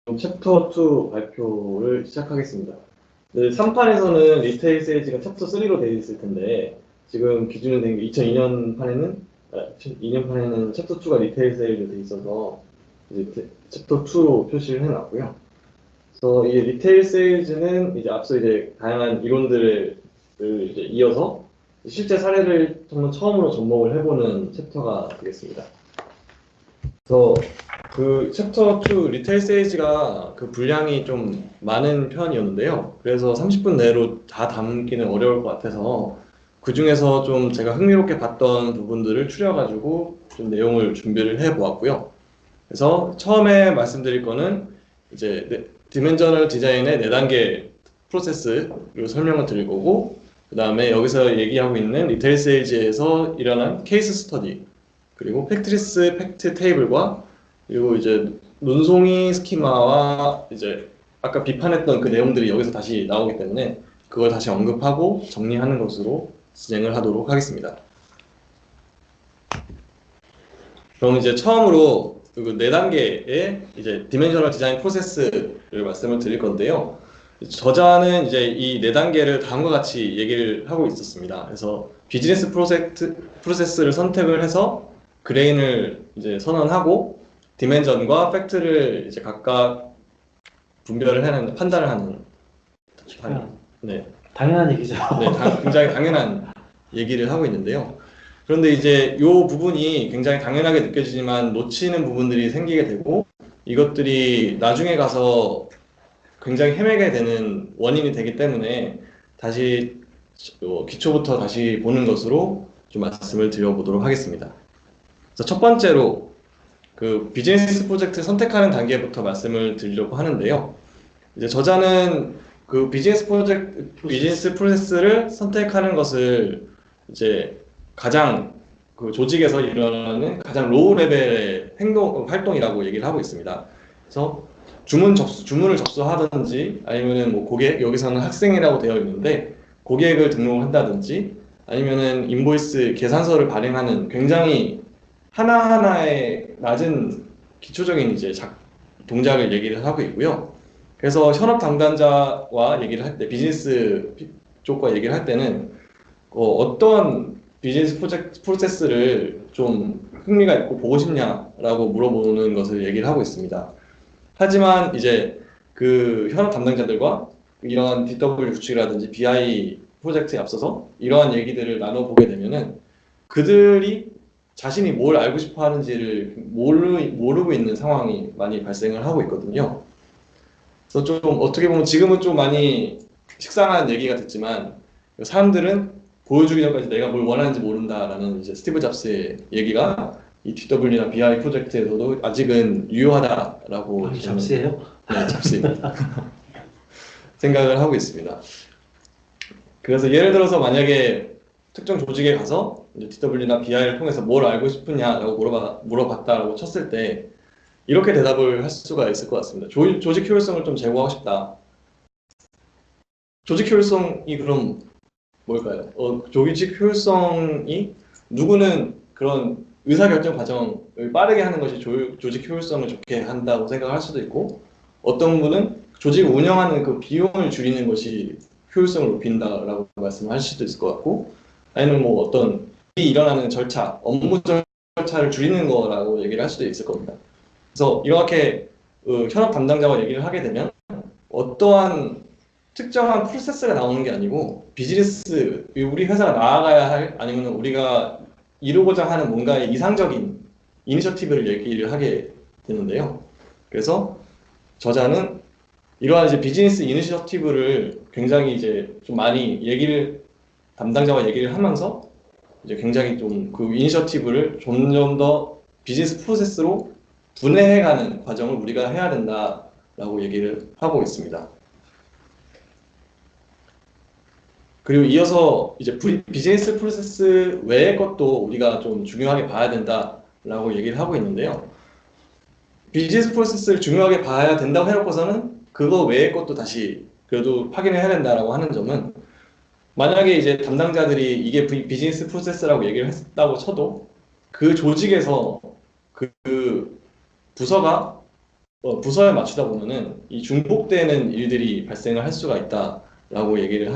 챕터 2 발표를 시작하겠습니다. 네, 3판에서는 리테일 세일즈가 챕터 3로 되어 있을 텐데, 지금 기준으로 된 게 2002년 판에는, 2002년 판에는 챕터 2가 리테일 세일즈로 되어 있어서, 이제 챕터 2로 표시를 해놨고요. 그래서 이 리테일 세일즈는 이제 앞서 이제 다양한 이론들을 이제 이어서 실제 사례를 정말 처음으로 접목을 해보는 챕터가 되겠습니다. 그래서 그 챕터 2 리테일 세일즈가 그 분량이 좀 많은 편이었는데요. 그래서 30분 내로 다 담기는 어려울 것 같아서 그 중에서 좀 제가 흥미롭게 봤던 부분들을 추려가지고 좀 내용을 준비를 해 보았고요. 그래서 처음에 말씀드릴 거는 이제 디멘저널 디자인의 4단계 프로세스로 설명을 드릴 거고, 그 다음에 여기서 얘기하고 있는 리테일 세일즈에서 일어난 케이스 스터디, 그리고 팩트리스 팩트 테이블과 그리고 이제 논송이 스키마와 이제 아까 비판했던 그 내용들이 여기서 다시 나오기 때문에 그걸 다시 언급하고 정리하는 것으로 진행을 하도록 하겠습니다. 그럼 이제 처음으로 그 4단계의 이제 디멘셔널 디자인 프로세스를 말씀을 드릴 건데요. 저자는 이제 이 4단계를 다음과 같이 얘기를 하고 있었습니다. 그래서 비즈니스 프로세스를 선택을 해서 그레인을 이제 선언하고 디멘전과 팩트를 이제 각각 분별을 하는, 판단을 하는. 네. 당연한 얘기죠. 네, 굉장히 당연한 얘기를 하고 있는데요. 그런데 이제 이 부분이 굉장히 당연하게 느껴지지만 놓치는 부분들이 생기게 되고 이것들이 나중에 가서 굉장히 헤매게 되는 원인이 되기 때문에 다시 기초부터 다시 보는 것으로 좀 말씀을 드려보도록 하겠습니다. 그래서 첫 번째로 그 비즈니스 프로젝트 선택하는 단계부터 말씀을 드리려고 하는데요. 이제 저자는 그 비즈니스 프로세스를 선택하는 것을 이제 가장 그 조직에서 일어나는 가장 로우 레벨의 활동이라고 얘기를 하고 있습니다. 그래서 주문을 접수하든지 아니면은 뭐 고객, 여기서는 학생이라고 되어 있는데 고객을 등록한다든지 아니면은 인보이스 계산서를 발행하는 굉장히 하나하나의 낮은 기초적인 이제 동작을 얘기를 하고 있고요. 그래서 현업 담당자와 얘기를 할 때, 비즈니스 쪽과 얘기를 할 때는 어떤 비즈니스 프로세스를 좀 흥미가 있고 보고 싶냐라고 물어보는 것을 얘기를 하고 있습니다. 하지만 이제 그 현업 담당자들과 이러한 DW 구축이라든지 BI 프로젝트에 앞서서 이러한 얘기들을 나눠보게 되면은 그들이 자신이 뭘 알고 싶어 하는지를 모르고 있는 상황이 많이 발생을 하고 있거든요. 그래서 좀 어떻게 보면 지금은 좀 많이 식상한 얘기가 됐지만 사람들은 보여주기 전까지 내가 뭘 원하는지 모른다라는 이제 스티브 잡스의 얘기가 이 DW나 BI 프로젝트에서도 아직은 유효하다라고 잡스예요? 네, 잡스입니다. 생각을 하고 있습니다. 그래서 예를 들어서 만약에 특정 조직에 가서 DW나 BI를 통해서 뭘 알고 싶으냐라고 물어봤다라고 쳤을 때 이렇게 대답을 할 수가 있을 것 같습니다. 조직 효율성을 좀 제고하고 싶다. 조직 효율성이 그럼 뭘까요? 조직 효율성이 누구는 그런 의사결정 과정을 빠르게 하는 것이 조직 효율성을 좋게 한다고 생각할 수도 있고 어떤 분은 조직을 운영하는 그 비용을 줄이는 것이 효율성을 높인다라고 말씀할 수도 있을 것 같고 아니면 뭐 어떤 일이 일어나는 절차, 업무 절차를 줄이는 거라고 얘기를 할 수도 있을 겁니다. 그래서 이렇게 현업 담당자와 얘기를 하게 되면 어떠한 특정한 프로세스가 나오는 게 아니고 비즈니스, 우리 회사가 나아가야 할 아니면 우리가 이루고자 하는 뭔가의 이상적인 이니셔티브를 얘기를 하게 되는데요. 그래서 저자는 이러한 이제 비즈니스 이니셔티브를 굉장히 이제 좀 많이 담당자와 얘기를 하면서 이제 굉장히 좀 그 이니셔티브를 점점 더 비즈니스 프로세스로 분해해가는 과정을 우리가 해야 된다라고 얘기를 하고 있습니다. 그리고 이어서 이제 비즈니스 프로세스 외의 것도 우리가 좀 중요하게 봐야 된다라고 얘기를 하고 있는데요. 비즈니스 프로세스를 중요하게 봐야 된다고 해놓고서는 그거 외의 것도 다시 그래도 확인을 해야 된다라고 하는 점은 만약에 이제 담당자들이 이게 비즈니스 프로세스라고 얘기를 했다고 쳐도 그 조직에서 그 부서가 부서에 맞추다 보면은 이 중복되는 일들이 발생을 할 수가 있다라고 얘기를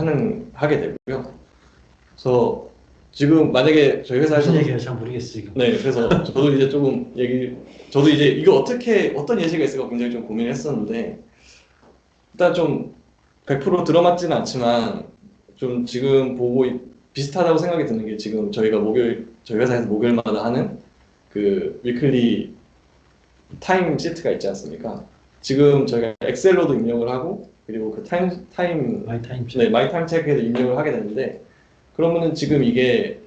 하게 되고요. 그래서 지금 만약에 저희 회사에서 무슨 얘기인지 잘 모르겠어요 지금. 네, 그래서 저도 이제 조금 저도 이제 이거 어떤 예시가 있을까 굉장히 좀 고민을 했었는데, 일단 좀 100% 들어맞지는 않지만 좀 지금 보고 비슷하다고 생각이 드는 게, 지금 저희 회사에서 목요일마다 하는 그 위클리 타임 시트가 있지 않습니까? 지금 저희가 엑셀로도 입력을 하고, 그리고 그 마이 타임 네, 마이 타임 체크에도 입력을 하게 되는데, 그러면은 지금 이게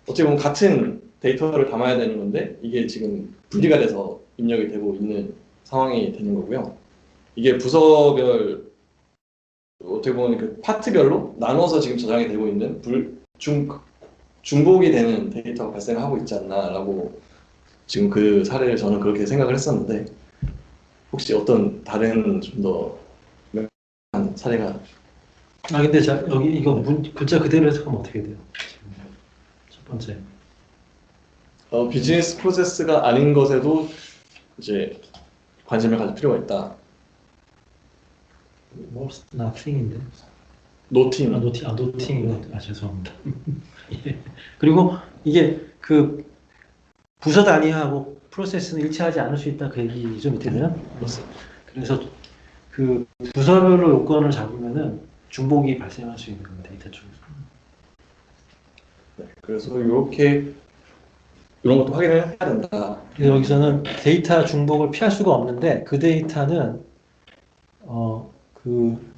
어떻게 보면 같은 데이터를 담아야 되는 건데 이게 지금 분리가 돼서 입력이 되고 있는 상황이 되는 거고요. 이게 부서별, 어떻게 보면 그 파트별로 나눠서 지금 저장이 되고 있는 중복이 되는 데이터가 발생하고 있지 않나라고, 지금 그 사례를 저는 그렇게 생각을 했었는데, 혹시 어떤 다른 좀 더 명확한 사례가? 근데 자 여기 이거 문자 그대로 해석하면 어떻게 돼요? 첫 번째. 비즈니스 프로세스가 아닌 것에도 이제 관심을 가질 필요가 있다. most nothing인데. 노팅. 노팅이고. 죄송합니다. 예. 그리고 이게 그 부서 단위하고 프로세스는 일치하지 않을 수 있다, 그 얘기죠, 밑에는. 그래서 그 부서별로 요건을 잡으면은 중복이 발생할 수 있는 겁니다, 데이터 쪽에서. 네, 그래서 이런 것도 확인을 해야 된다. 그래서 여기서는 데이터 중복을 피할 수가 없는데, 그 데이터는 그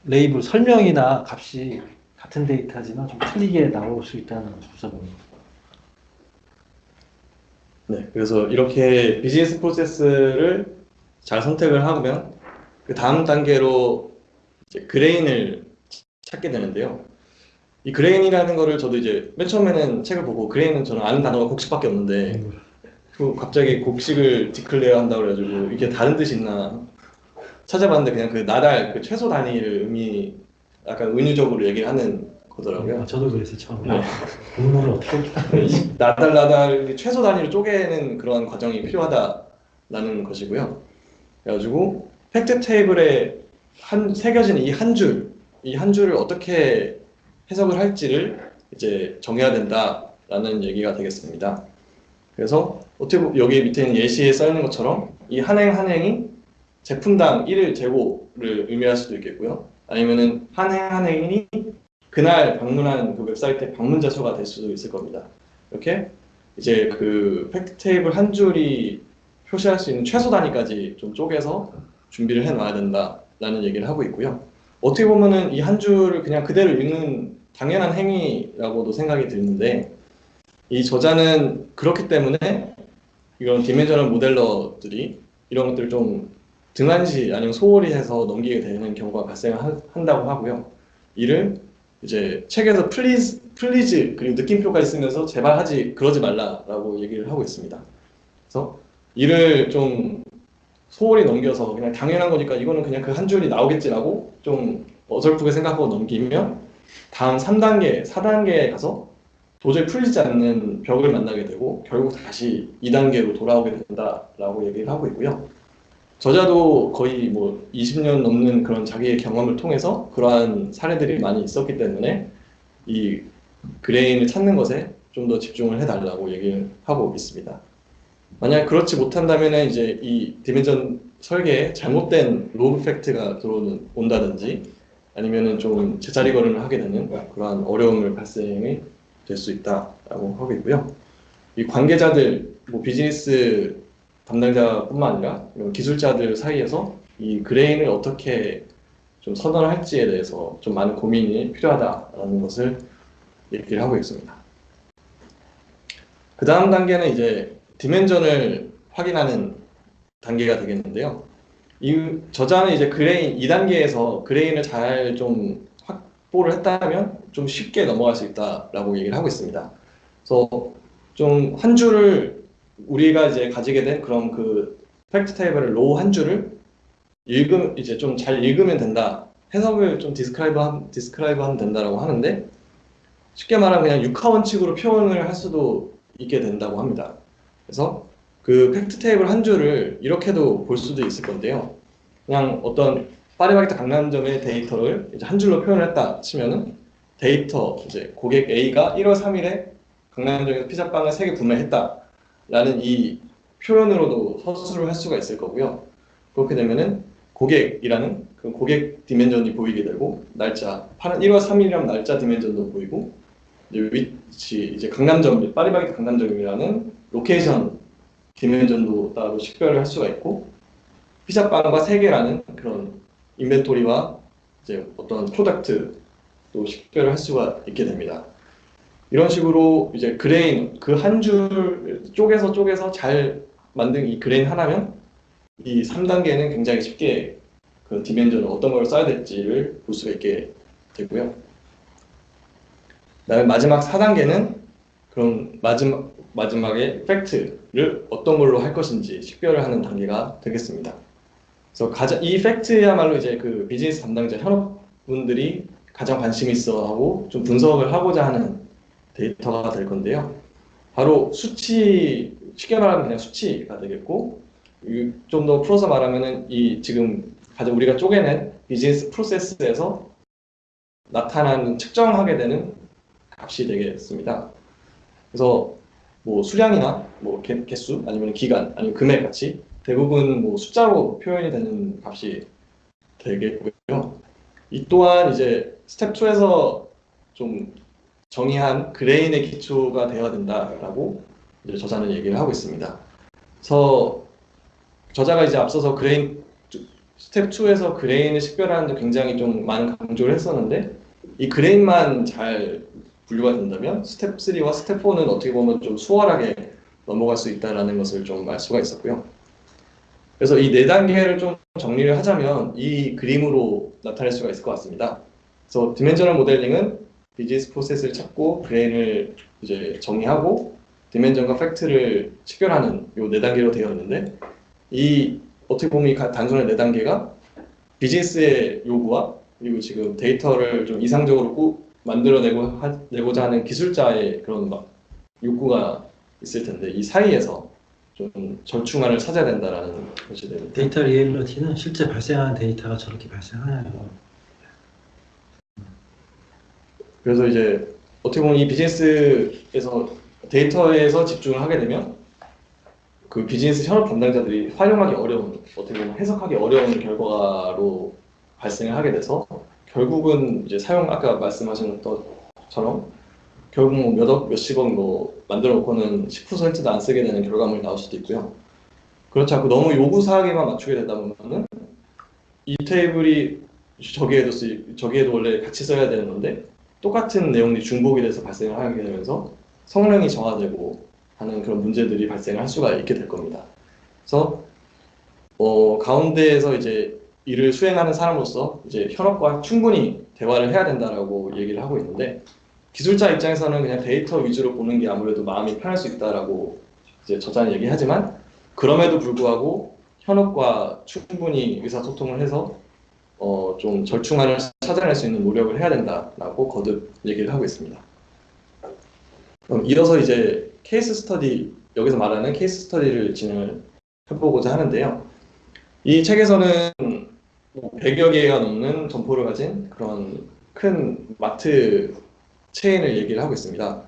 레이블 설명이나 값이 같은 데이터지만 좀 틀리게 나올 수 있다는 거죠, 부서별로. 네, 그래서 이렇게 비즈니스 프로세스를 잘 선택을 하면 그 다음 단계로 이제 그레인을 찾게 되는데요. 이 그레인이라는 거를 저도 이제 맨 처음에는 책을 보고, 그레인은 저는 아는 단어가 곡식밖에 없는데 갑자기 곡식을 디클레어 한다고 그래가지고 이게 다른 뜻이 있나 찾아봤는데, 그냥 그 나달, 그 채소 단위를 약간 은유적으로 얘기를 하는 거더라고요. 저도 그랬어요, 처음에. 네. 공모를 어떻게 나달 최소 단위로 쪼개는 그런 과정이 필요하다라는 것이고요. 그래가지고 팩트 테이블에 새겨진 이 한 줄을 어떻게 해석을 할지를 이제 정해야 된다라는 얘기가 되겠습니다. 그래서 어떻게 보면 여기 밑에 있는 예시에 써 있는 것처럼 이 한 행이 제품당 1일 재고를 의미할 수도 있겠고요. 아니면은 한 행이 그날 방문한 그 웹사이트의 방문자 수가 될 수도 있을 겁니다. 이렇게 이제 그 팩트 테이블 한 줄이 표시할 수 있는 최소 단위까지 좀 쪼개서 준비를 해 놔야 된다라는 얘기를 하고 있고요. 어떻게 보면은 이 한 줄을 그냥 그대로 읽는 당연한 행위라고도 생각이 드는데, 이 저자는 그렇기 때문에 이런 디멘셔널 모델러들이 이런 것들을 좀 등한시 아니면 소홀히 해서 넘기게 되는 경우가 발생한다고 하고요. 이를 이제 책에서 플리즈 그리고 느낌표까지 쓰면서 제발 그러지 말라라고 얘기를 하고 있습니다. 그래서 이를 좀 소홀히 넘겨서 그냥 당연한 거니까 이거는 그냥 그 한 줄이 나오겠지라고 좀 어설프게 생각하고 넘기면 다음 3단계, 4단계에 가서 도저히 풀리지 않는 벽을 만나게 되고 결국 다시 2단계로 돌아오게 된다라고 얘기를 하고 있고요. 저자도 거의 뭐 20년 넘는 그런 자기의 경험을 통해서 그러한 사례들이 많이 있었기 때문에 이 그레인을 찾는 것에 좀 더 집중을 해달라고 얘기를 하고 있습니다. 만약 그렇지 못한다면 이제 이 디멘전 설계에 잘못된 로그 팩트가 온다든지 아니면은 좀 제자리 걸음을 하게 되는 그러한 어려움을 발생이 될 수 있다라고 하고 있고요. 이 관계자들, 뭐 비즈니스 담당자뿐만 아니라 이런 기술자들 사이에서 이 그레인을 어떻게 좀 선언을 할지에 대해서 좀 많은 고민이 필요하다라는 것을 얘기를 하고 있습니다. 그 다음 단계는 이제 디멘전을 확인하는 단계가 되겠는데요. 이 저자는 이제 그레인 2단계에서 그레인을 잘 좀 확보를 했다면 좀 쉽게 넘어갈 수 있다라고 얘기를 하고 있습니다. 그래서 좀 한 줄을 우리가 이제 가지게 된 그런 그 팩트 테이블의 로우 한 줄을 이제 좀 잘 읽으면 된다. 해석을 좀 디스크라이브 하면 된다라고 하는데, 쉽게 말하면 그냥 육하 원칙으로 표현을 할 수도 있게 된다고 합니다. 그래서 그 팩트 테이블 한 줄을 이렇게도 볼 수도 있을 건데요. 그냥 어떤 파리바게뜨 강남점의 데이터를 이제 한 줄로 표현을 했다 치면은 데이터 이제 고객 A가 1월 3일에 강남점에서 피자빵을 3개 구매했다라는 이 표현으로도 서술을 할 수가 있을 거고요. 그렇게 되면은 고객이라는 그 고객 디멘전이 보이게 되고 날짜 1월 3일이라는 날짜 디멘전도 보이고 이제 위치 이제 강남점 파리바게뜨 강남점이라는 로케이션 디멘전도 따로 식별을 할 수가 있고 피자빵과 3개라는 그런 인벤토리와 이제 어떤 프로덕트도 식별을 할 수가 있게 됩니다. 이런 식으로 이제 그레인 그 한 줄 쪼개서 잘 만든 이 그레인 하나면 이 3단계는 굉장히 쉽게 그 디멘전을 어떤 걸 써야 될지를 볼 수가 있게 되고요. 그다음에 마지막 4단계는 그럼 마지막에 팩트를 어떤 걸로 할 것인지 식별을 하는 단계가 되겠습니다. 그래서 이 팩트야말로 이제 그 비즈니스 담당자 현업분들이 가장 관심 있어 하고 좀 분석을 하고자 하는 데이터가 될 건데요. 바로 수치, 쉽게 말하면 그냥 수치가 되겠고, 좀 더 풀어서 말하면은 이 지금 가장 우리가 쪼개낸 비즈니스 프로세스에서 나타나는 측정하게 되는 값이 되겠습니다. 그래서 뭐 수량이나 뭐 개수 아니면 기간 아니면 금액 같이 대부분 뭐 숫자로 표현이 되는 값이 되겠고요. 이 또한 이제 스텝 2에서 좀 정의한 그레인의 기초가 되어야 된다라고 이제 저자는 얘기를 하고 있습니다. 그래서 저자가 이제 앞서서 그레인 스텝 2에서 그레인을 식별하는 데 굉장히 좀 많은 강조를 했었는데 이 그레인만 잘 분류가 된다면 스텝 3와 스텝 4는 어떻게 보면 좀 수월하게 넘어갈 수 있다는 것을 좀 알 수가 있었고요. 그래서 이 4단계를 좀 정리를 하자면 이 그림으로 나타낼 수가 있을 것 같습니다. 그래서 디멘저널 모델링은 비즈니스 프로세스를 찾고 그레인을 이제 정의하고 디멘전과 팩트를 식별하는 이 4단계로 되어 있는데 이 어떻게 보면 이 단순한 4단계가 비즈니스의 요구와 그리고 지금 데이터를 좀 이상적으로 만들어내고자 하는 기술자의 그런 막 욕구가 있을 텐데 이 사이에서 좀 절충안을 찾아야 된다라는 것이 됩니다. 데이터 리얼리티는 실제 발생하는 데이터가 저렇게 발생하냐고. 그래서 이제 어떻게 보면 이 비즈니스에서 데이터에서 집중을 하게 되면 그 비즈니스 현업 담당자들이 활용하기 어려운, 어떻게 보면 해석하기 어려운 결과로 발생을 하게 돼서 결국은 이제 아까 말씀하신 것처럼 결국 뭐 몇억, 몇십억 뭐 만들어 놓고는 10%도 안 쓰게 되는 결과물이 나올 수도 있고요. 그렇지 않고 너무 요구사항에만 맞추게 되다 보면은 이 테이블이 저기에도 원래 같이 써야 되는 건데 똑같은 내용이 중복이 돼서 발생을 하게 되면서 성능이 저하되고 하는 그런 문제들이 발생을 할 수가 있게 될 겁니다. 그래서 가운데에서 이제 일을 수행하는 사람으로서 이제 현업과 충분히 대화를 해야 된다라고 얘기를 하고 있는데 기술자 입장에서는 그냥 데이터 위주로 보는 게 아무래도 마음이 편할 수 있다라고 이제 저자는 얘기하지만 그럼에도 불구하고 현업과 충분히 의사소통을 해서 좀 절충안을 찾아낼 수 있는 노력을 해야 된다라고 거듭 얘기를 하고 있습니다. 그럼 이어서 이제 케이스 스터디, 여기서 말하는 케이스 스터디를 진행을 해보고자 하는데요. 이 책에서는 100여 개가 넘는 점포를 가진 그런 큰 마트 체인을 얘기를 하고 있습니다.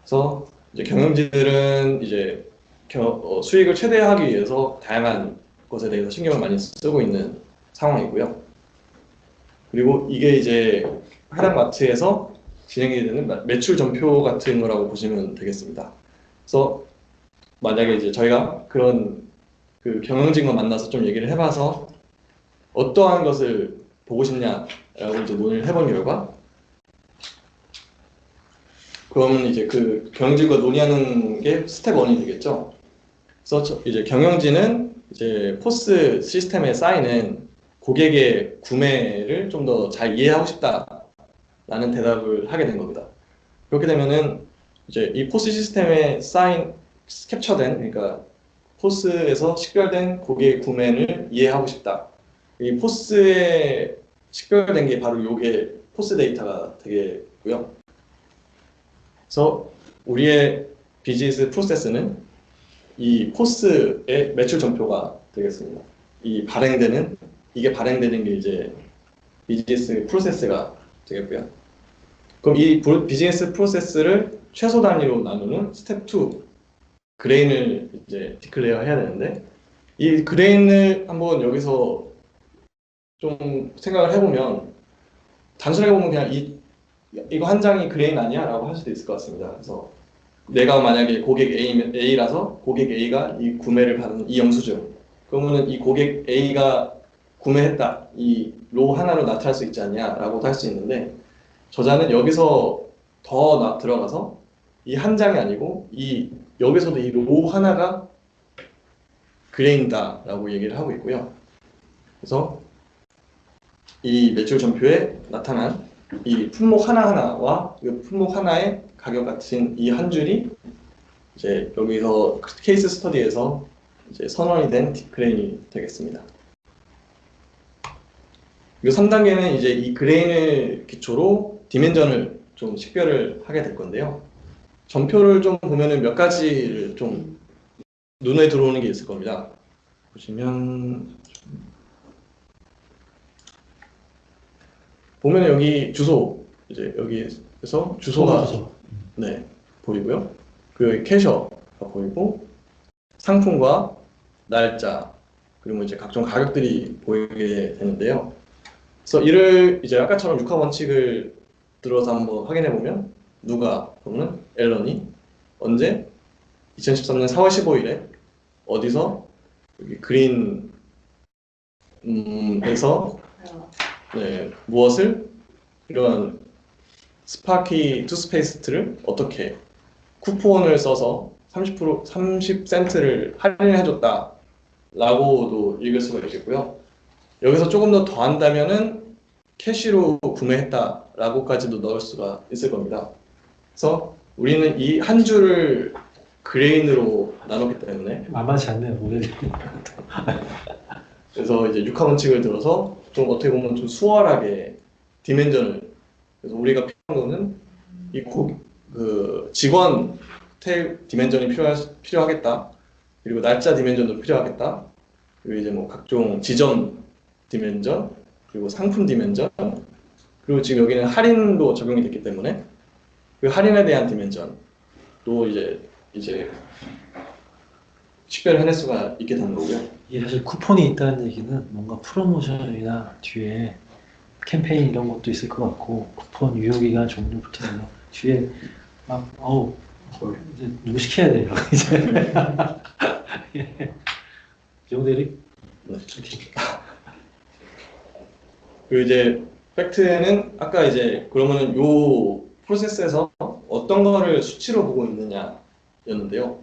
그래서 이제 경영진들은 이제 수익을 최대화하기 위해서 다양한 것에 대해서 신경을 많이 쓰고 있는 상황이고요. 그리고 이게 이제 해당 마트에서 진행이 되는 매출 전표 같은 거라고 보시면 되겠습니다. 그래서 만약에 이제 저희가 그런 그 경영진과 만나서 좀 얘기를 해봐서 어떠한 것을 보고 싶냐라고 이제 논의를 해본 결과 그러면 이제 그 경영진과 논의하는 게 스텝 1이 되겠죠. 그래서 이제 경영진은 이제 포스 시스템에 쌓이는 고객의 구매를 좀 더 잘 이해하고 싶다라는 대답을 하게 된 겁니다. 그렇게 되면은 이제 이 포스 시스템에 캡처된 그러니까 포스에서 식별된 고객의 구매를 이해하고 싶다. 이 포스에 식별된 게 바로 요게 포스 데이터가 되겠고요. 그래서 우리의 비즈니스 프로세스는 이 코스의 매출 전표가 되겠습니다. 이게 발행되는 게 이제 비즈니스 프로세스가 되겠고요. 그럼 이 비즈니스 프로세스를 최소 단위로 나누는 스텝 2 그레인을 이제 디클레어 해야 되는데, 이 그레인을 한번 여기서 좀 생각을 해보면, 단순하게 보면 그냥 이거 한 장이 그레인 아니야? 라고 할 수도 있을 것 같습니다. 그래서 내가 만약에 고객 A라서 고객 A가 이 구매를 받은 이 영수증, 그러면은 이 고객 A가 구매했다, 이 로 하나로 나타날 수 있지 않냐? 라고도 할 수 있는데, 저자는 여기서 더 들어가서 이 한 장이 아니고 여기서도 이 로 하나가 그레인다 라고 얘기를 하고 있고요. 그래서 이 매출 전표에 나타난 이 품목 하나하나와 이 품목 하나의 가격 같은 이 한 줄이 이제 여기서 케이스 스터디에서 이제 선언이 된 그레인이 되겠습니다. 이 3단계는 이제 이 그레인을 기초로 디멘전을 좀 식별을 하게 될 건데요. 전표를 좀 보면은 몇 가지를 좀 눈에 들어오는 게 있을 겁니다. 보시면 여기 주소, 이제 여기에서 주소가 네, 보이고요. 그리고 여기 캐셔가 보이고, 상품과 날짜, 그리고 이제 각종 가격들이 보이게 되는데요. 그래서 이를 이제 아까처럼 6화 원칙을 들어서 한번 확인해 보면, 그러면 앨런이 언제 2013년 4월 15일에 어디서 여기 그린에서 네, 무엇을 이런 스파키 투스페이스트를 어떻게 쿠폰을 써서 30센트를 할인해줬다 라고도 읽을 수가 있겠고요. 여기서 조금 더 더한다면은 캐시로 구매했다 라고까지도 넣을 수가 있을 겁니다. 그래서 우리는 이 한 줄을 그레인으로 나눴기 때문에 만만치 않네요, 모델이. 그래서 이제 6화 원칙을 들어서 좀 어떻게 보면 좀 수월하게 디멘전을, 그래서 우리가 필요한 거는 그 직원 탭 디멘전이 필요하겠다. 그리고 날짜 디멘전도 필요하겠다. 그리고 이제 뭐 각종 지점 디멘전, 그리고 상품 디멘전, 그리고 지금 여기는 할인도 적용이 됐기 때문에 그 할인에 대한 디멘전도 이제 식별을 해낼 수가 있게 되는 거고요. 이게 사실 쿠폰이 있다는 얘기는 뭔가 프로모션이나 뒤에 캠페인 이런 것도 있을 것 같고, 쿠폰 유효기간 종료부터 해서 뒤에 막 이제 누구 시켜야 돼요 이제. 예. 정대리. 네. 그리고 이제 팩트는 아까 이제 그러면은 요 프로세스에서 어떤 거를 수치로 보고 있느냐였는데요.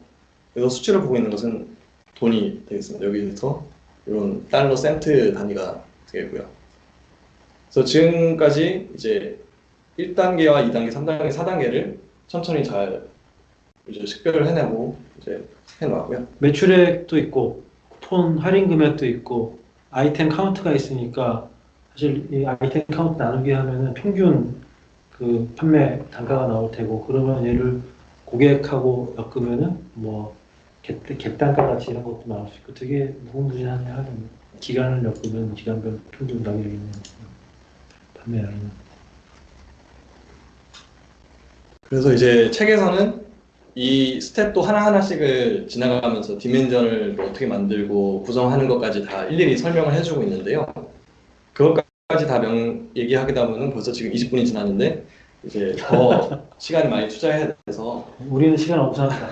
그래서 수치로 보고 있는 것은 돈이 되겠습니다. 여기서 이런 달러 센트 단위가 되겠고요. 그래서 지금까지 이제 1단계와 2단계, 3단계, 4단계를 천천히 잘 이제 식별을 해내고 이제 해놓았고요. 매출액도 있고 쿠폰 할인 금액도 있고 아이템 카운트가 있으니까, 사실 이 아이템 카운트 나누기 하면은 평균 그 판매 단가가 나올 테고, 그러면 얘를 고객하고 엮으면은 뭐 객단가 가치 이런 것도 나올 수 있고, 되게 무궁무진하네. 하는 기간을 엮으면 기간별 평균 가격이 있는 판매량은. 그래서 이제 책에서는 이 스텝도 하나하나씩을 지나가면서 디멘전을 어떻게 만들고 구성하는 것까지 다 일일이 설명을 해주고 있는데요. 그것까지 다 얘기하게 되면 벌써 지금 20분이 지났는데 이제 더 시간을 많이 투자해야 돼서 우리는 시간 없습니다.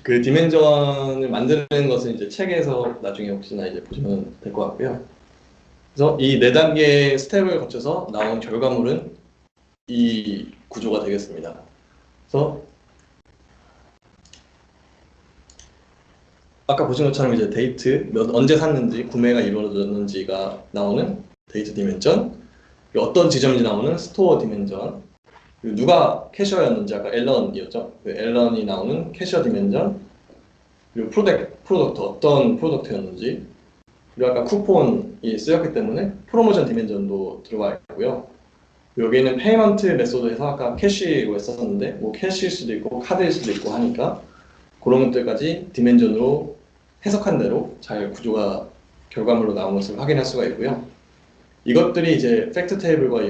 그 디멘전을 만드는 것은 이제 책에서 나중에 혹시나 이제 보시면 될 것 같고요. 그래서 이 4단계 스텝을 거쳐서 나온 결과물은 이 구조가 되겠습니다. 그래서 아까 보신 것처럼 이제 데이트, 언제 샀는지, 구매가 이루어졌는지가 나오는 데이트 디멘전, 어떤 지점인지 나오는 스토어 디멘전, 그리고 누가 캐셔였는지, 아까 앨런이었죠? 그 앨런이 나오는 캐셔 디멘전, 그리고 프로덕트, 어떤 프로덕트였는지, 그리고 아까 쿠폰이 쓰였기 때문에 프로모션 디멘전도 들어가 있고요. 여기는 페이먼트 메소드에서 아까 캐시로 했었는데 뭐 캐시일 수도 있고 카드일 수도 있고 하니까 그런 것들까지 디멘전으로 해석한 대로 잘 구조가 결과물로 나온 것을 확인할 수가 있고요. 이것들이 이제 팩트 테이블과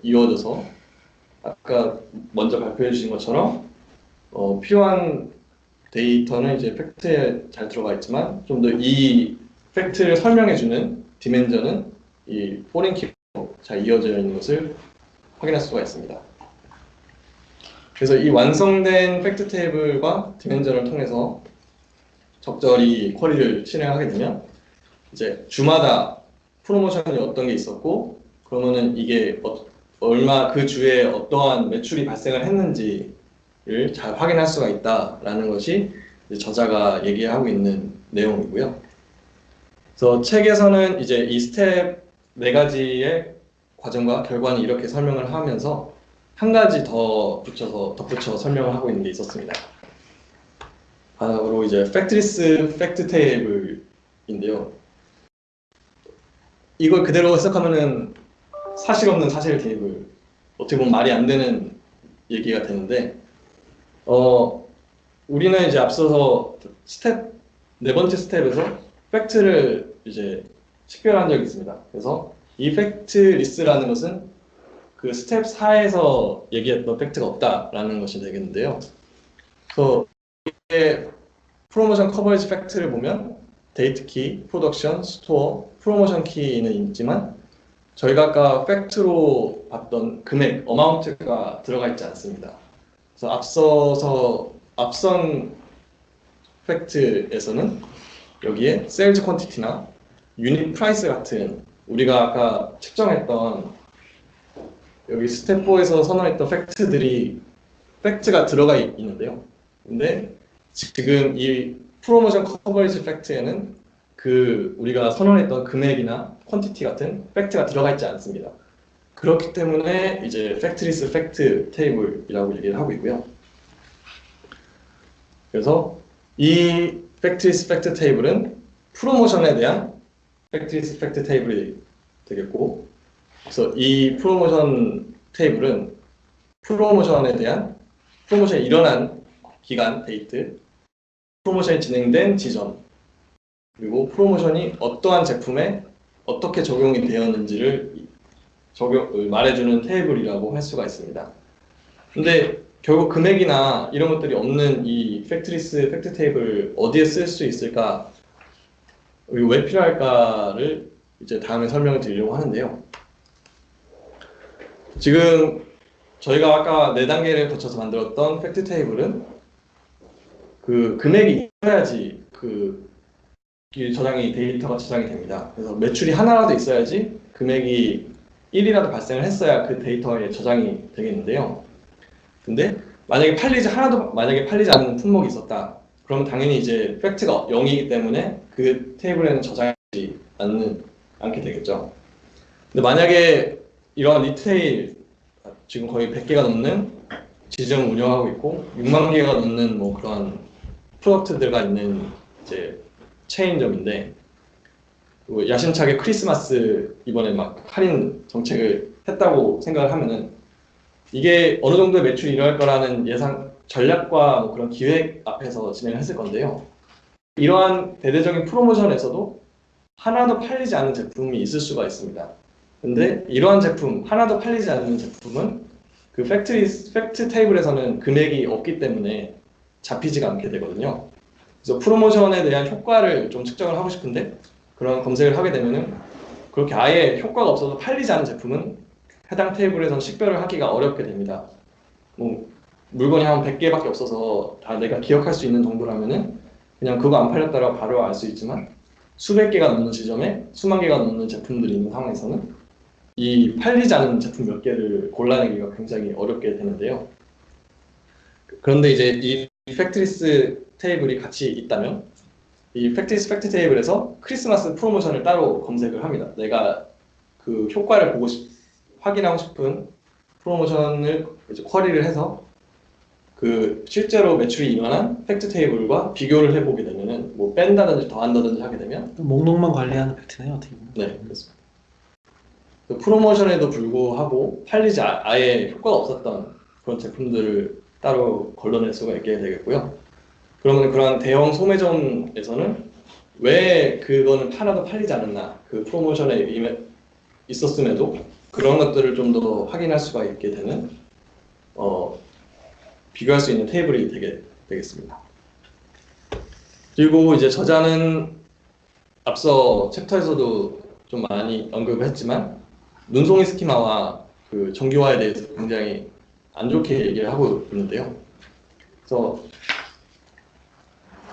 이어져서 아까 먼저 발표해 주신 것처럼 필요한 데이터는 이제 팩트에 잘 들어가 있지만 좀 더 이 팩트를 설명해 주는 디멘전은 이 포린 키로 잘 이어져 있는 것을 확인할 수가 있습니다. 그래서 이 완성된 팩트 테이블과 디멘전을 통해서 적절히 쿼리를 실행하게 되면 이제 주마다 프로모션이 어떤 게 있었고 그러면은 이게 얼마 그 주에 어떠한 매출이 발생을 했는지를 잘 확인할 수가 있다라는 것이 이제 저자가 얘기하고 있는 내용이고요. 그래서 책에서는 이제 이 스텝 4가지의 과정과 결과는 이렇게 설명을 하면서 한 가지 덧붙여 설명을 하고 있는 게 있었습니다. 바로 이제 팩트리스 팩트 테이블인데요. 이걸 그대로 해석하면은 사실 없는 사실 테이블, 어떻게 보면 말이 안 되는 얘기가 되는데, 우리는 이제 앞서서 네 번째 스텝에서 팩트를 이제 식별한 적이 있습니다. 그래서 이 팩트 리스트라는 것은 그 스텝 4에서 얘기했던 팩트가 없다라는 것이 되겠는데요. 그래서 프로모션 커버리지 팩트를 보면 데이트 키, 프로덕션, 스토어, 프로모션 키는 있지만 저희가 아까 팩트로 봤던 금액, 어마운트가 들어가 있지 않습니다. 그래서 앞선 팩트에서는 여기에 세일즈 퀀티티나 유닛 프라이스 같은 우리가 아까 측정했던 여기 스텝 4에서 선언했던 팩트가 들어가 있는데요. 근데 지금 이 프로모션 커버리지 팩트에는 우리가 선언했던 금액이나 퀀티티 같은 팩트가 들어가 있지 않습니다. 그렇기 때문에 이제 팩트리스 팩트 테이블이라고 얘기를 하고 있고요. 그래서 이 팩트리스 팩트 테이블은 프로모션에 대한 팩트리스 팩트 테이블이 되겠고, 그래서 이 프로모션 테이블은 프로모션이 일어난 기간, 데이트, 프로모션이 진행된 지점, 그리고 프로모션이 어떠한 제품에 어떻게 적용이 되었는지를 말해주는 테이블이라고 할 수가 있습니다. 근데 결국 금액이나 이런 것들이 없는 이 팩트리스 팩트 테이블 어디에 쓸 수 있을까, 그리고 왜 필요할까를 이제 다음에 설명을 드리려고 하는데요. 지금 저희가 아까 4단계를 거쳐서 만들었던 팩트 테이블은 그 금액이 있어야지 데이터가 저장이 됩니다. 그래서 매출이 하나라도 있어야지 금액이 1이라도 발생을 했어야 그 데이터에 저장이 되겠는데요. 근데 만약에 팔리지 않는 품목이 있었다. 그러면 당연히 이제 팩트가 0이기 때문에 그 테이블에는 저장하지 않게 되겠죠. 근데 만약에 이러한 리테일 지금 거의 100개가 넘는 지점을 운영하고 있고 6만 개가 넘는 뭐 그런 프로덕트들가 있는 이제 체인점인데 야심차게 크리스마스 이번에 막 할인 정책을 했다고 생각을 하면은 이게 어느 정도의 매출이 일어날 거라는 예상 전략과 뭐 그런 기획 앞에서 진행을 했을 건데요. 이러한 대대적인 프로모션에서도 하나도 팔리지 않는 제품이 있을 수가 있습니다. 근데 이러한 제품, 하나도 팔리지 않는 제품은 그 팩트 테이블에서는 금액이 없기 때문에 잡히지가 않게 되거든요. 그래서 프로모션에 대한 효과를 좀 측정을 하고 싶은데 그런 검색을 하게 되면은 그렇게 아예 효과가 없어서 팔리지 않은 제품은 해당 테이블에서는 식별을 하기가 어렵게 됩니다. 뭐 물건이 한 100개밖에 없어서 다 내가 기억할 수 있는 정도라면은 그냥 그거 안 팔렸다라고 바로 알 수 있지만 수백 개가 넘는 지점에 수만 개가 넘는 제품들이 있는 상황에서는 이 팔리지 않은 제품 몇 개를 골라내기가 굉장히 어렵게 되는데요. 그런데 이제 이 팩트리스 테이블이 같이 있다면 이 팩트리스 팩트 테이블에서 크리스마스 프로모션을 따로 검색을 합니다. 내가 그 효과를 확인하고 싶은 프로모션을 이제 쿼리를 해서 그 실제로 매출이 일어난 팩트 테이블과 비교를 해보게 되면은 뭐 뺀다든지 더한다든지 하게 되면 목록만 관리하는 팩트네요, 어떻게 보면. 네, 그렇습니다. 그 프로모션에도 불구하고 팔리지 아예 효과가 없었던 그런 제품들을 따로 걸러낼 수가 있게 되겠고요. 그러면 그런 대형 소매점에서는 왜 그거는 팔아도 팔리지 않았나, 그 프로모션에 있었음에도 그런 것들을 좀 더 확인할 수가 있게 되는 비교할 수 있는 테이블이 되겠습니다. 그리고 이제 저자는 앞서 챕터에서도 좀 많이 언급을 했지만 눈송이 스키마와 그 정교화에 대해서 굉장히 안 좋게 얘기를 하고 있는데요. 그래서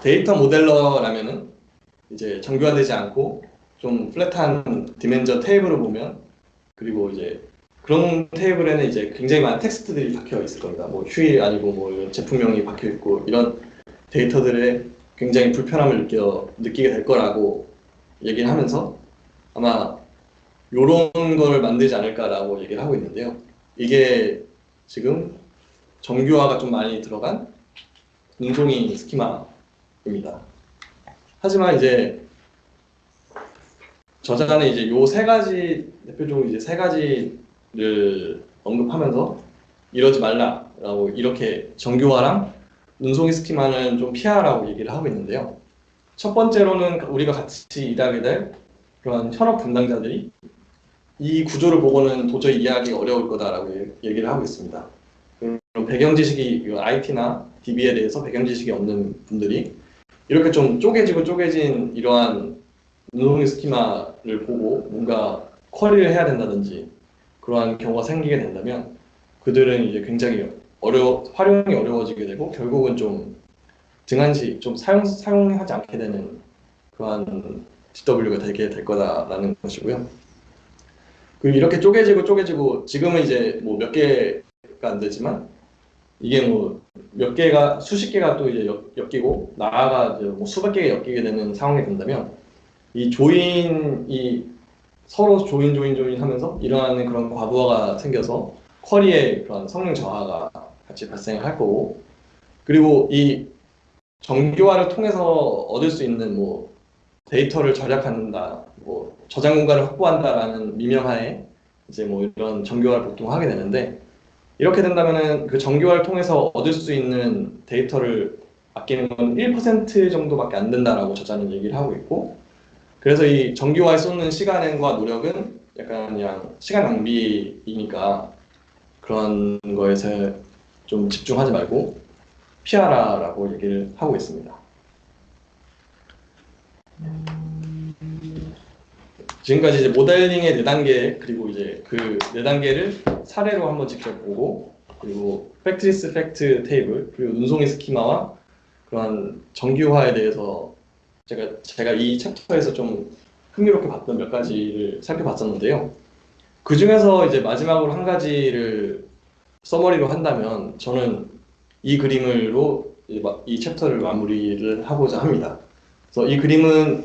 데이터 모델러라면은 이제 정교화되지 않고 좀 플랫한 디멘저 테이블을 보면, 그리고 이제 그런 테이블에는 이제 굉장히 많은 텍스트들이 박혀 있을 겁니다. 뭐 휴일 아니고 뭐 제품명이 박혀 있고 이런 데이터들에 굉장히 불편함을 느끼게 될 거라고 얘기를 하면서 아마 이런 걸 만들지 않을까라고 얘기를 하고 있는데요. 이게 지금 정교화가 좀 많이 들어간 눈송이 스키마입니다. 하지만 이제 저자는 이제 요 세 가지, 대표적으로 이제 세 가지를 언급하면서 이러지 말라라고, 이렇게 정교화랑 눈송이 스키마는 좀 피하라고 얘기를 하고 있는데요. 첫 번째로는 우리가 같이 일하게 될 그런 현업 담당자들이 이 구조를 보고는 도저히 이해하기 어려울 거다라고 얘기를 하고 있습니다. 그럼 배경 지식이, IT나 DB에 대해서 배경 지식이 없는 분들이 이렇게 좀 쪼개진 이러한 눈송이 스키마를 보고 뭔가 쿼리를 해야 된다든지 그러한 경우가 생기게 된다면 그들은 이제 굉장히 활용이 어려워지게 되고 결국은 좀 등한시 좀 사용하지 않게 되는 그러한 DW가 되게 될 거다라는 것이고요. 그리고 이렇게 쪼개지고 지금은 이제 뭐 몇 개가 안 되지만 이게 뭐 몇 개가, 수십 개가 또 이제 엮이고 나아가 이제 뭐 수백 개가 엮이게 되는 상황이 된다면 이 조인이 서로 조인 하면서 일어나는 그런 과부하가 생겨서 쿼리의 그런 성능 저하가 같이 발생할 거고, 그리고 이 정교화를 통해서 얻을 수 있는 뭐 데이터를 절약한다, 뭐 저장 공간을 확보한다라는 미명하에 이제 뭐 이런 정교화를 보통 하게 되는데, 이렇게 된다면은 그 정교화를 통해서 얻을 수 있는 데이터를 아끼는 건 1% 정도밖에 안 된다라고 저자는 얘기를 하고 있고, 그래서 이 정교화에 쏟는 시간과 노력은 약간 그냥 시간 낭비이니까 그런 거에서 좀 집중하지 말고 피하라라고 얘기를 하고 있습니다. 지금까지 이제 모델링의 4단계, 그리고 이제 그 4단계를 사례로 한번 직접 보고, 그리고 팩트리스 팩트 테이블, 그리고 눈송이 스키마와 그런 정규화에 대해서 제가 이 챕터에서 좀 흥미롭게 봤던 몇 가지를 살펴봤었는데요. 그 중에서 이제 마지막으로 한 가지를 서머리로 한다면 저는 이 그림으로 이 챕터를 마무리를 하고자 합니다. 그래서 이 그림은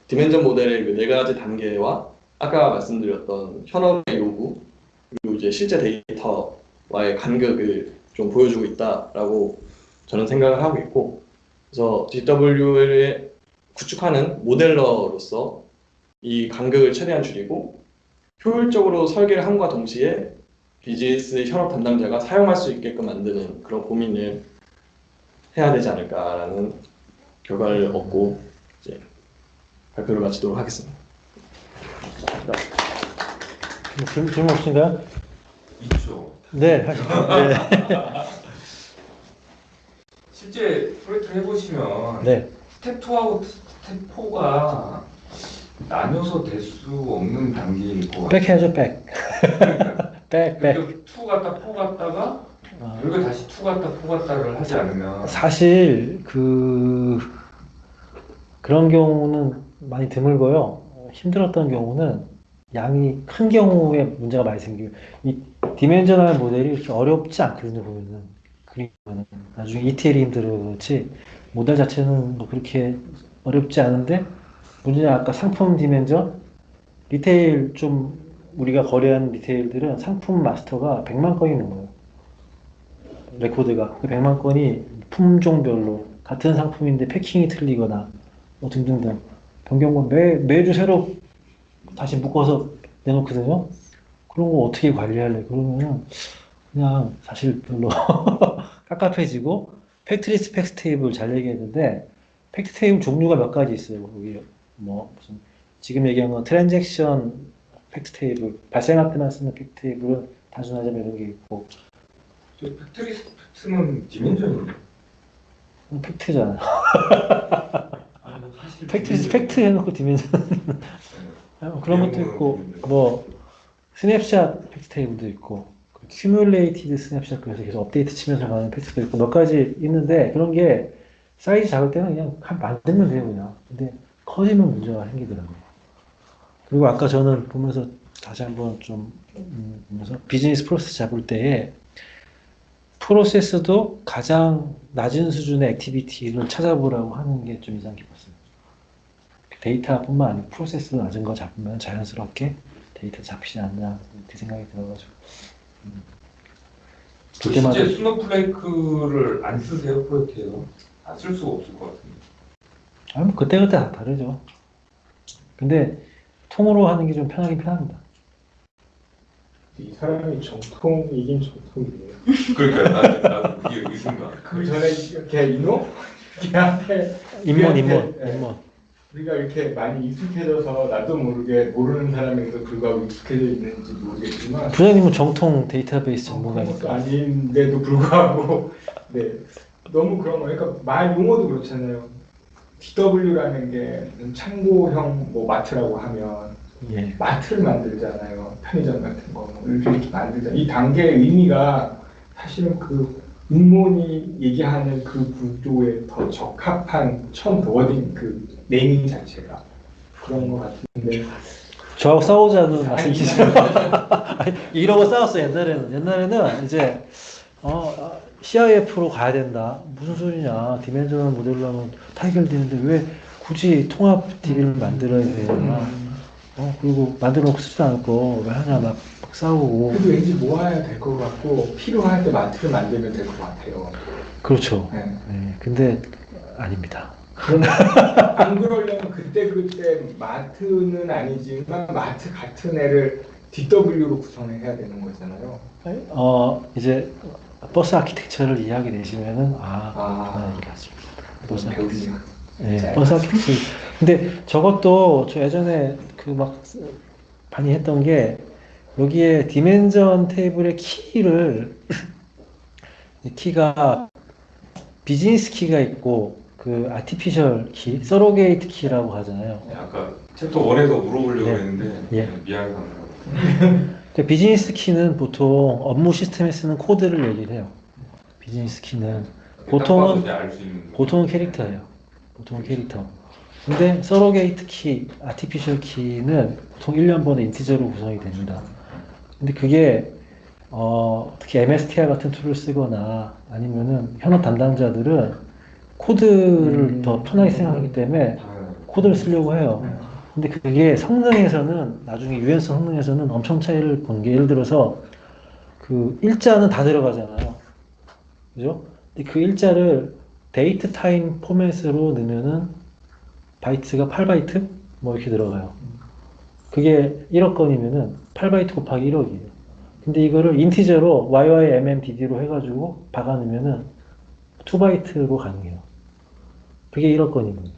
디멘전 모델의 그 4가지 단계와 아까 말씀드렸던 현업의 요구, 그리고 이제 실제 데이터와의 간극을 좀 보여주고 있다라고 저는 생각을 하고 있고, 그래서 DW를 구축하는 모델러로서 이 간극을 최대한 줄이고 효율적으로 설계를 함과 동시에 비즈니스 현업 담당자가 사용할 수 있게끔 만드는 그런 고민을 해야 되지 않을까라는 결과를 얻고 이제 발표를 마치도록 하겠습니다. 질문 없으신가요? 있죠. 네, 하시죠. 네. 실제 프로젝트를 해보시면 네. 스텝 2하고 스텝 4가 나눠서 될 수 없는 단계일 것 같아요. 백 해야죠, 백. 백. 그러니까 2 갔다 4 갔다가 그리고 다시 2 갔다 4 갔다를 하지 않으면 사실 그런 경우는 많이 드물고요. 힘들었던 경우는 양이 큰 경우에 문제가 많이 생겨요. 이 디멘저널 모델이 이렇게 어렵지 않거든요, 보면은. 그리고는 나중에 ETL이 힘들었지 모델 자체는 뭐 그렇게 어렵지 않은데, 문제는 아까 상품 디멘저, 리테일 좀 우리가 거래하는 리테일들은 상품 마스터가 100만 건이 넘어요. 레코드가 그 100만 건이 품종별로 같은 상품인데 패킹이 틀리거나 뭐 등등등 변경권 매주 새로 다시 묶어서 내놓거든요. 그런 거 어떻게 관리할래? 그러면은 그냥 사실 별로 깝깝해지고, 팩트리스트, 팩트 테이블 잘 얘기했는데 팩트 테이블 종류가 몇 가지 있어요. 여기 뭐 무슨 지금 얘기한 건 트랜잭션 팩트 테이블, 발생할 때만 쓰는 팩트 테이블은 단순하자면 이런 게 있고 팩트리스트는 디멘전인데. 팩트잖아. 사실 팩트리스트 팩트 해놓고 디멘전 그런 것도 있고 뭐 스냅샷 팩트 테이블도 있고 큐뮬레이티드 스냅샷 그래서 계속 업데이트 치면서 가는 팩트도 있고 몇 가지 있는데 그런 게 사이즈 작을 때는 그냥 만들면 돼요 그냥. 근데 커지면 문제가 생기더라고요. 그리고 아까 저는 보면서 다시 한번 좀 보면서 비즈니스 프로세스 잡을 때에 프로세스도 가장 낮은 수준의 액티비티를 찾아보라고 하는 게 좀 인상 깊었어요. 데이터뿐만 아니고 프로세스 낮은 거 잡으면 자연스럽게 데이터 잡히지 않나 그 생각이 들어가지고 그때마다 실제 스노플레이크를 안 쓰세요 프로젝트에서? 안 쓸 수가 없을 것 같은데. 뭐 그때그때 다 다르죠. 근데 통으로 하는 게 좀 편하긴 편합니다. 이 사람이 정통이긴 정통이에요. 그러니까 나도 그게 의심가. 그 전에 이렇게 이노? 걔한테 인문 네. 우리가 이렇게 많이 익숙해져서 나도 모르게 모르는 사람에도 불구하고 익숙해져 있는지 모르겠지만 부장님은 정통 데이터베이스 그런 것도 전문가니까. 아닌데도 불구하고 네 너무 그런 거 그러니까 말 용어도 그렇잖아요. DW라는 게 창고형 뭐 마트라고 하면 예. 마트를 만들잖아요. 편의점 같은 거 이렇게 만들잖아요. 이 단계의 의미가 사실은 그 음모니 얘기하는 그 구조에 더 적합한 첫 워딩 그 네이밍 자체가 그런 것 같은데 저하고 싸우자는 말씀이시죠? 이러고 싸웠어요 옛날에는 이제 CIF로 가야 된다. 무슨 소리냐. 디멘저널 모델로 하면 다 해결되는데 왜 굳이 통합 DB를 만들어야 되냐. 그리고 만들어 놓고 쓰지도 않을 거 왜 하냐 막 싸우고. 그래도 왠지 모아야 될 것 같고 필요할 때 마트를 만들면 될 것 같아요. 그렇죠. 네. 네, 근데 아닙니다. 안 그러려면 그때 마트는 아니지만 마트 같은 애를 DW로 구성해야 되는 거잖아요. 이제 버스 아키텍처를 이해하게 되시면은 그런 얘기 하십니다. 버스 배우시죠. 네, 버스 아키텍처. 근데 저것도 저 예전에 그 막 많이 했던 게 여기에 디멘전 테이블의 키가 비즈니스 키가 있고 그 아티피셜 키, 서로게이트 키라고 하잖아요. 아까 챕터 1에서 물어보려고 네. 했는데 예. 미안해서 그 비즈니스 키는 보통 업무 시스템에 쓰는 코드를 얘기를 해요. 비즈니스 키는 보통은 캐릭터예요. 보통은 캐릭터. 근데 서로게이트 키, 아티피셜 키는 보통 1년 번에 인티저로 구성이 됩니다. 근데 그게 특히 MSTR 같은 툴을 쓰거나 아니면은 현업 담당자들은 코드를 더 편하게 생각하기 때문에 코드를 쓰려고 해요. 근데 그게 성능에서는 나중에 유연성 성능에서는 엄청 차이를 보는 게 예를 들어서 그 일자는 다 들어가잖아요. 그죠? 근데 그 일자를 데이트 타임 포맷으로 넣으면은 바이트가 8바이트? 뭐 이렇게 들어가요. 그게 1억 건이면은 8바이트 곱하기 1억이에요. 근데 이거를 인티저로 YYMMDD로 해가지고 박아놓으면은 2바이트로 가능해요. 그게 1억 건이거든요.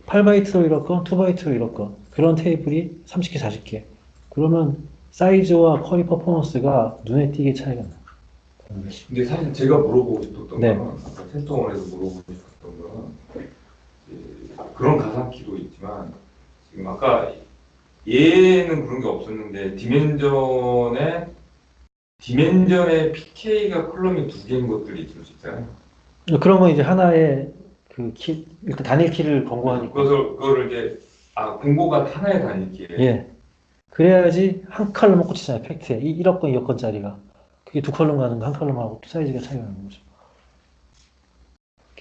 8바이트로 1억 건, 2바이트로 1억 건. 그런 테이블이 30개, 40개. 그러면 사이즈와 쿼리 퍼포먼스가 눈에 띄게 차이가 나요. 근데 사실 제가 물어보고 싶었던 네. 건 아까 챕터1에서 물어보고 싶었던 건 그런 가상키도 있지만 지금 아까 얘는 그런 게 없었는데 디멘전에 PK가 컬럼이 2개인 것들이 있을 수 있잖아요. 그런 건 이제 하나의 그 키, 일단 단일 키를 권고하니까. 그거를 이제 공고가 하나의 단위기에. 예. 그래야지 한 컬럼만 꽂히잖아요, 팩트에. 1억 건, 2억 건짜리가. 그게 2컬럼 가는 거, 한 컬럼하고 또 사이즈가 차이가 나는 거죠.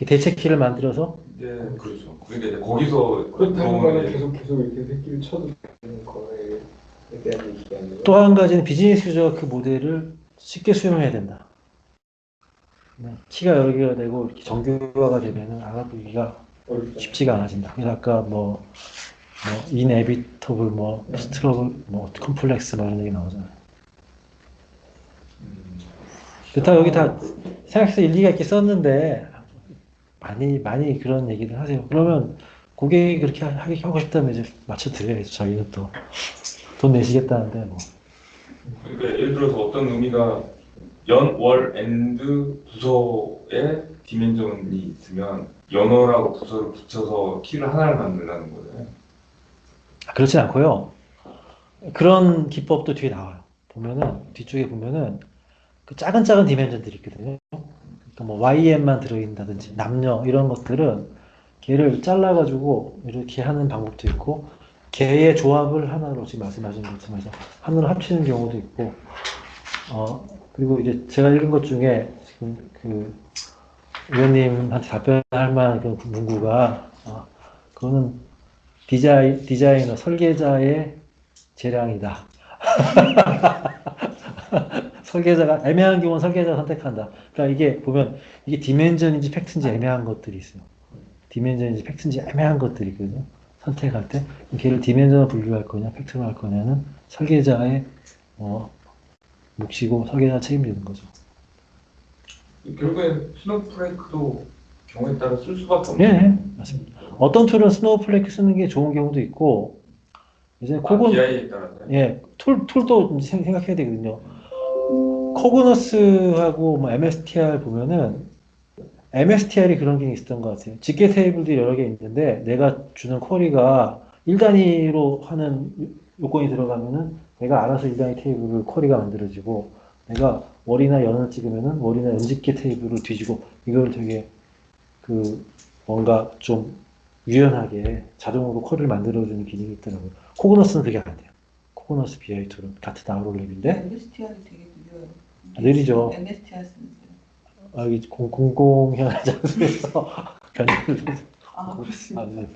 대체 키를 만들어서. 네, 그렇죠. 그러니까 이제 거기서 그렇다는 거는 계속 이렇게 새끼를 쳐도 되는 거에 대한 얘기가 아니고 또 한 가지는 비즈니스 유저가 그 모델을 쉽게 수용해야 된다. 키가 여러 개가 되고 이렇게 정교화가 되면은 알아보기가 어렵잖아요. 쉽지가 않아진다. 그래서 아까 inevitable, struggle, 컴플렉스 이런 얘기 나오잖아요. 다 여기 다 생각해서 일리가 있게 썼는데 많이 그런 얘기를 하세요. 그러면 고객이 그렇게 하고 싶다면 이제 맞춰드려야죠. 저희는 또 돈 내시겠다는데 뭐. 그러니까 예를 들어서 어떤 의미가 연, 월, 엔드 부서에 디멘전이 있으면 연월하고 부서를 붙여서 키를 하나를 만들라는 거잖아요. 그렇지 않고요. 그런 기법도 뒤에 나와요. 보면은 뒤쪽에 보면은 그 작은 디멘전들이 있거든요. 그러니까 뭐 YM만 들어있다든지 남녀 이런 것들은 걔를 잘라가지고 이렇게 하는 방법도 있고 걔의 조합을 하나로 지금 말씀하신 것처럼 해서 하나로 합치는 경우도 있고 그리고 이제 제가 읽은 것 중에 지금 그 의원님한테 답변할 만한 그런 문구가 그거는 디자이너 설계자의 재량이다. 설계자가 애매한 경우는 설계자가 선택한다. 그러니까 이게 보면 이게 디멘전인지 팩트인지 애매한 것들이 있어요. 디멘전인지 팩트인지 애매한 것들이 있거든요. 선택할 때 걔를 디멘전으로 분류할 거냐 팩트로 할 거냐는 설계자의 몫이고 설계자가 책임지는 거죠. 결국엔 스노우플레이크도 경우에 따라 쓸 수밖에 예, 없는. 맞습니다. 어떤 툴은 스노우플레이크 쓰는 게 좋은 경우도 있고 이제 BI에 따라서. 툴도 생각해야 되거든요. 코그너스하고 뭐 MSTR 보면은 MSTR이 그런 게 있었던 것 같아요. 직계 테이블도 여러 개 있는데 내가 주는 쿼리가 1단위로 하는 요건이 들어가면은 내가 알아서 1단위 테이블을 쿼리가 만들어지고 내가 월이나 연을 찍으면은 월이나 연직계 테이블을 뒤지고 이걸 되게 그 뭔가 좀 유연하게 자동으로 쿼리를 만들어주는 기능이 있더라고요. 코그너스는 그게 안 돼요. 코그너스 BI2는 같은 아우롤랩인데 MSTR이 되게 느려요. 느리죠. MSTR 쓰는데. 여기 공공연한 장소에서 변경을 해서 그렇습니다. 네,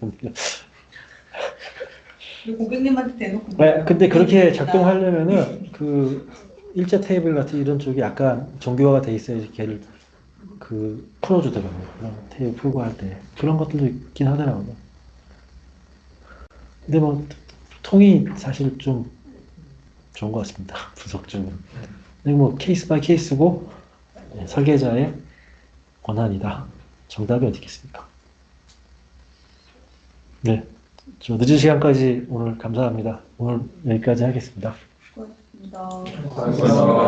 그리고 고객님한테 대놓고. 네, 근데 그렇게 작동하려면은 그 일자 테이블 같은 이런 쪽이 약간 정교화가 돼 있어야지 걔를 그 풀어주더라고요. 그런 테이블 풀고 할 때 그런 것들도 있긴 하더라고요. 근데 뭐 통이 사실 좀 좋은 것 같습니다. 분석적으로. 근데 뭐 케이스 바이 케이스고 설계자의 권한이다. 정답이 어디 있겠습니까? 네, 저 늦은 시간까지 오늘 감사합니다. 오늘 여기까지 하겠습니다. 수고하셨습니다. 수고하셨습니다.